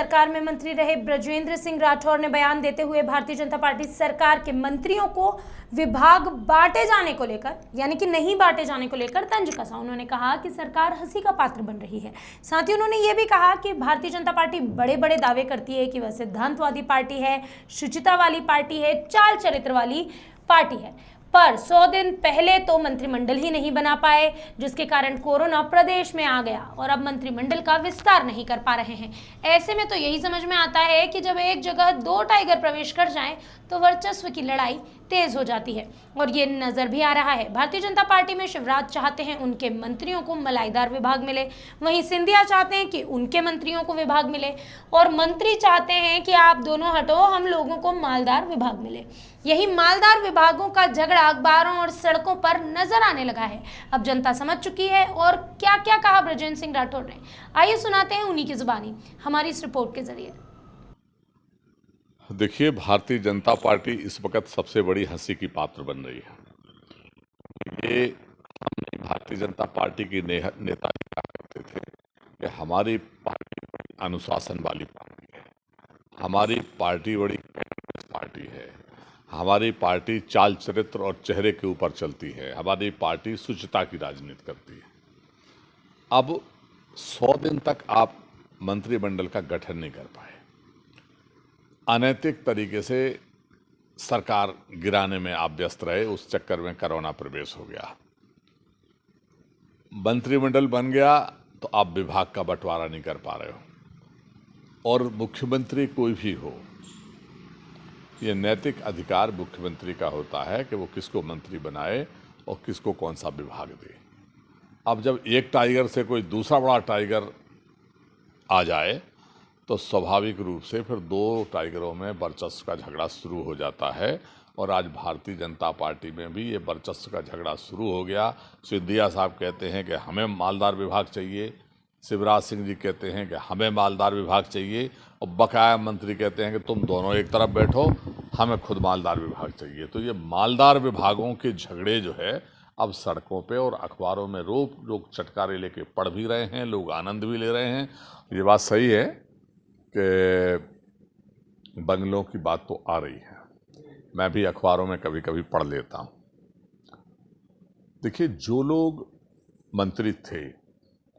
सरकार में मंत्री रहे ब्रजेंद्र सिंह राठौर ने बयान देते हुए भारतीय जनता पार्टी सरकार के मंत्रियों को विभाग बांटे जाने को लेकर, यानी कि नहीं बांटे जाने को लेकर तंज कसा। उन्होंने कहा कि सरकार हंसी का पात्र बन रही है। साथ ही उन्होंने ये भी कहा कि भारतीय जनता पार्टी बड़े बड़े दावे करती है कि वह सिद्धांतवादी पार्टी है, शुचिता वाली पार्टी है, चाल चरित्र वाली पार्टी है, पर 100 दिन पहले तो मंत्रिमंडल ही नहीं बना पाए, जिसके कारण कोरोना प्रदेश में आ गया और अब मंत्रिमंडल का विस्तार नहीं कर पा रहे हैं। ऐसे में तो यही समझ में आता है कि जब एक जगह 2 टाइगर प्रवेश कर जाएं तो वर्चस्व की लड़ाई तेज हो जाती है, और ये नजर भी आ रहा है। भारतीय जनता पार्टी में शिवराज चाहते हैं उनके मंत्रियों को मलाईदार विभाग मिले, वहीं सिंधिया चाहते हैं कि उनके मंत्रियों को विभाग मिले, और मंत्री चाहते हैं कि आप दोनों हटो, हम लोगों को मालदार विभाग मिले। यही मालदार विभागों का झगड़ा अखबारों और सड़कों पर नजर आने लगा है। अब जनता समझ चुकी है और क्या क्या कहा ब्रजेंद्र सिंह राठौर ने, आइए सुनाते हैं उन्हीं की जुबानी हमारी इस रिपोर्ट के जरिए। देखिए, भारतीय जनता पार्टी इस वक्त सबसे बड़ी हंसी की पात्र बन रही है। ये हमने भारतीय जनता पार्टी के नेता कहा करते थे कि हमारी पार्टी बड़ी अनुशासन वाली पार्टी है, हमारी पार्टी बड़ी पार्टी है, हमारी पार्टी चाल चरित्र और चेहरे के ऊपर चलती है, हमारी पार्टी शुचिता की राजनीति करती है। अब 100 दिन तक आप मंत्रिमंडल का गठन नहीं कर पाए, अनैतिक तरीके से सरकार गिराने में आप व्यस्त रहे, उस चक्कर में कोरोना प्रवेश हो गया। मंत्रिमंडल बन गया तो आप विभाग का बंटवारा नहीं कर पा रहे हो, और मुख्यमंत्री कोई भी हो, ये नैतिक अधिकार मुख्यमंत्री का होता है कि वो किसको मंत्री बनाए और किसको कौन सा विभाग दे। अब जब एक टाइगर से कोई दूसरा बड़ा टाइगर आ जाए तो स्वाभाविक रूप से फिर 2 टाइगरों में वर्चस्व का झगड़ा शुरू हो जाता है, और आज भारतीय जनता पार्टी में भी ये वर्चस्व का झगड़ा शुरू हो गया। सिंधिया साहब कहते हैं कि हमें मालदार विभाग चाहिए, शिवराज सिंह जी कहते हैं कि हमें मालदार विभाग चाहिए, और बकाया मंत्री कहते हैं कि तुम दोनों एक तरफ बैठो, हमें खुद मालदार विभाग चाहिए। तो ये मालदार विभागों के झगड़े जो है अब सड़कों पे और अखबारों में रोज लोग चटकारे लेके पढ़ भी रहे हैं, लोग आनंद भी ले रहे हैं। ये बात सही है कि बंगलों की बात तो आ रही है, मैं भी अखबारों में कभी कभी पढ़ लेता हूँ। देखिए, जो लोग मंत्री थे,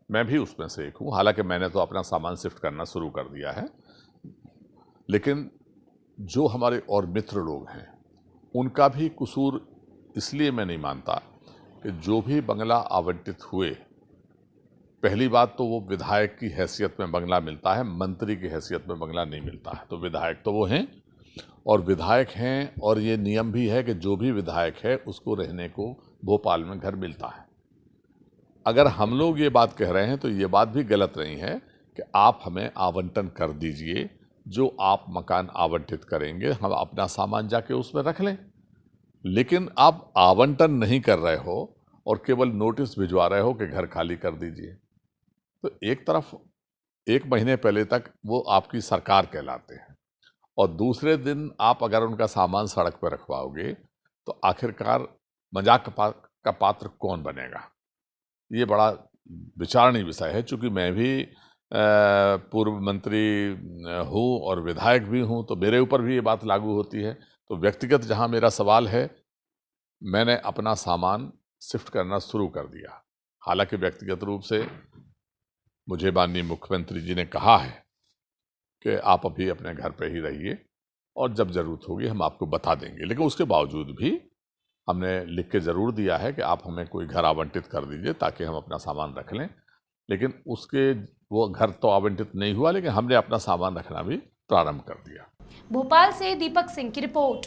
मैं भी उसमें से एक हूँ, हालांकि मैंने तो अपना सामान शिफ्ट करना शुरू कर दिया है, लेकिन जो हमारे और मित्र लोग हैं उनका भी कसूर इसलिए मैं नहीं मानता कि जो भी बंगला आवंटित हुए, पहली बात तो वो विधायक की हैसियत में बंगला मिलता है, मंत्री की हैसियत में बंगला नहीं मिलता है। तो विधायक तो वो हैं, और विधायक हैं, और ये नियम भी है कि जो भी विधायक है उसको रहने को भोपाल में घर मिलता है। अगर हम लोग ये बात कह रहे हैं तो ये बात भी गलत नहीं है कि आप हमें आवंटन कर दीजिए, जो आप मकान आवंटित करेंगे हम अपना सामान जाके उसमें रख लें। लेकिन आप आवंटन नहीं कर रहे हो और केवल नोटिस भिजवा रहे हो कि घर खाली कर दीजिए, तो एक तरफ 1 महीने पहले तक वो आपकी सरकार कहलाते हैं, और दूसरे दिन आप अगर उनका सामान सड़क पर रखवाओगे तो आखिरकार मजाक का पात्र कौन बनेगा? ये बड़ा विचारणीय विषय है। चूंकि मैं भी पूर्व मंत्री हूँ और विधायक भी हूँ, तो मेरे ऊपर भी ये बात लागू होती है। तो व्यक्तिगत जहाँ मेरा सवाल है, मैंने अपना सामान शिफ्ट करना शुरू कर दिया। हालांकि व्यक्तिगत रूप से मुझे माननीय मुख्यमंत्री जी ने कहा है कि आप अभी अपने घर पे ही रहिए और जब जरूरत होगी हम आपको बता देंगे, लेकिन उसके बावजूद भी हमने लिख के ज़रूर दिया है कि आप हमें कोई घर आवंटित कर दीजिए ताकि हम अपना सामान रख लें। लेकिन उसके वो घर तो आवंटित नहीं हुआ, लेकिन हमने अपना सामान रखना भी प्रारंभ कर दिया। भोपाल से दीपक सिंह की रिपोर्ट।